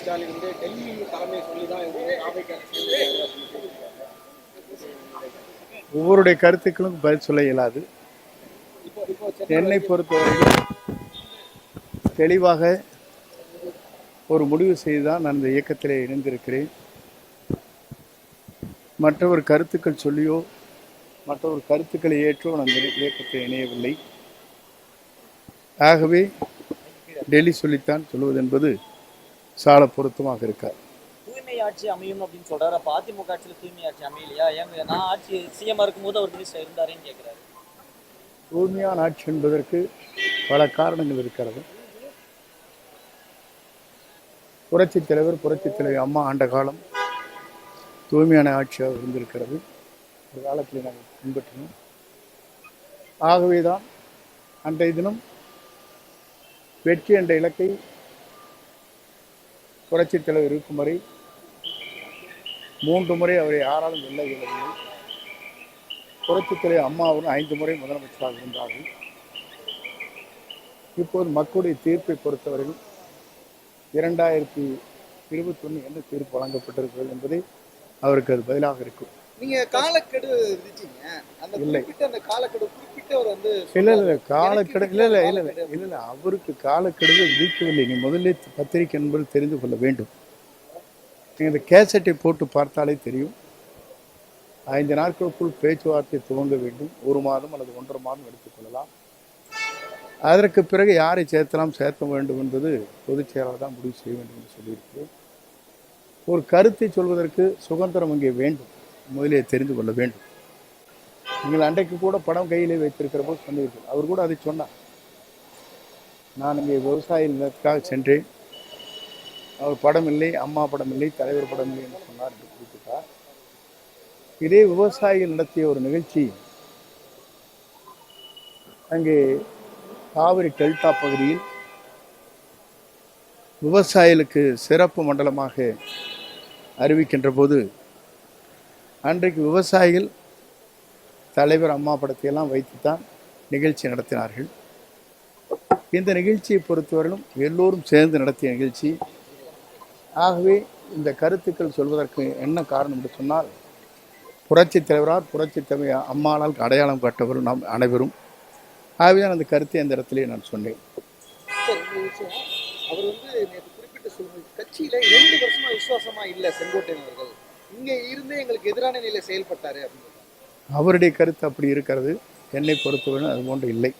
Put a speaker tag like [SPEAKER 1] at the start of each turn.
[SPEAKER 1] ஸ்டாலின் வந்து டெல்லி தலைமை சொல்லி தான்
[SPEAKER 2] ஒவ்வொருடைய கருத்துக்களும் பதில் சொல்ல இயலாது. என்னை பொறுத்தவரைக்கும் தெளிவாக ஒரு முடிவு செய்துதான் நான் இந்த இயக்கத்திலே இணைந்திருக்கிறேன். மற்றவர் கருத்துக்கள் சொல்லியோ மற்றவர் கருத்துக்களை ஏற்றோ நான் இந்த இயக்கத்தில் இணையவில்லை. ஆகவே டெல்லி சொல்லித்தான் சொல்வது என்பது சால பொருத்தமாக இருக்காது.
[SPEAKER 3] தூய்மை ஆட்சி அமையும் அப்படின்னு சொல்றாரு. அப்ப அதிமுக ஆட்சியில் தூய்மை ஆட்சி அமையலையா? ஏங்க நான் ஆட்சி சிஎம் இருக்கும்போது அவர் மினிஸ்டர் இருந்தாருன்னு கேட்கிறாரு.
[SPEAKER 2] தூய்மையான ஆட்சி என்பதற்கு பல காரணங்கள் இருக்கிறது. புரட்சித் தலைவி அம்மா ஆண்ட காலம் தூய்மையான ஆட்சியாக இருந்திருக்கிறது. ஒரு காலத்தில் நாங்கள் பின்பற்றினோம். ஆகவேதான் அன்றைய தினம் வெற்றி என்ற இலக்கை புரட்சித் தலைவர் இருக்கும் வரை 3 முறை அவரை யாராலும் வெல்ல இயலவில்லை. புரட்சித் தலைவர் அம்மாவும் 5 முறை முதலமைச்சராக இருந்தார்கள். இப்போது மக்களுடைய தீர்ப்பை பொறுத்தவரையில் 2021 என்ன தீர்ப்பு வழங்கப்பட்டிருக்கிறது என்பதை அவருக்கு அது பதிலாக இருக்கும்.
[SPEAKER 1] நீங்க காலக்கெடு விதிச்சீங்க. அந்த குறிப்பிட்ட அந்த காலக்கெடு குறிப்பிட்டு அவர் வந்து
[SPEAKER 2] இல்ல காலக்கெடு இல்ல அவருக்கு காலக்கெடு விதிக்கவில்லை. நீ முதல்ல பத்திரிகை என்பது தெரிந்து கொள்ள வேண்டும். நீங்க இந்த கேசட்டை போட்டு பார்த்தாலே தெரியும். 5 நாட்களுக்குள் பேச்சுவார்த்தை துவங்க வேண்டும். 1 மாதம் அல்லது 1.5 மாதம் எடுத்துக்கொள்ளலாம். அதற்கு பிறகு யாரை சேர்த்தலாம் சேர்த்த வேண்டும் என்பது பொதுச் செயலாளர் தான் முடிவு செய்ய வேண்டும் என்று சொல்லியிருக்கிறேன். ஒரு கருத்தை சொல்வதற்கு சுதந்திரம் அங்கே வேண்டும். முதலே தெரிந்து கொள்ள வேண்டும். நீங்கள் அன்றைக்கு கூட படம் கையிலே வைத்திருக்கிற போது சொன்னீர்கள். அவர் கூட அதை சொன்னார். நான் இங்கே விவசாய நிலத்துக்காக சென்றேன். அவர் படம் இல்லை, அம்மா படம் இல்லை, தலைவர் படம் இல்லை என்று சொன்னார் என்று குறிப்பிட்டார். இதே விவசாயிகள் நடத்திய ஒரு நிகழ்ச்சி அங்கே காவிரி டெல்டா பகுதியில் விவசாயிகளுக்கு சிறப்பு மண்டலமாக அறிவிக்கின்ற போது அன்றைக்கு விவசாயிகள் தலைவர் அம்மா படத்தையெல்லாம் வைத்துத்தான் நிகழ்ச்சி நடத்தினார்கள். இந்த நிகழ்ச்சியை பொறுத்தவரையிலும் எல்லோரும் சேர்ந்து நடத்திய நிகழ்ச்சி. ஆகவே இந்த கருத்துக்கள் சொல்வதற்கு என்ன காரணம் என்று சொன்னால், புரட்சித் தலைவரால் புரட்சித் தலைவர் அம்மானால் அடையாளம் காட்டவரும் நாம் அனைவரும். ஆகவேதான் அந்த கருத்தை அந்த இடத்திலே நான் சொன்னேன்.
[SPEAKER 1] அவர் வந்து நேற்று குறிப்பிட்ட சொல்லுங்கள், கட்சியில 2 வருஷமா விசுவாசமா இல்ல செங்கோட்டையன் அவர்கள், இங்க இருந்தே எங்களுக்கு எதிரான நிலையில செயல்பட்டாரு அப்படின்னு.
[SPEAKER 2] அவருடைய கருத்து அப்படி இருக்கிறது. என்னை பொறுத்தவரை அது போன்று இல்லை.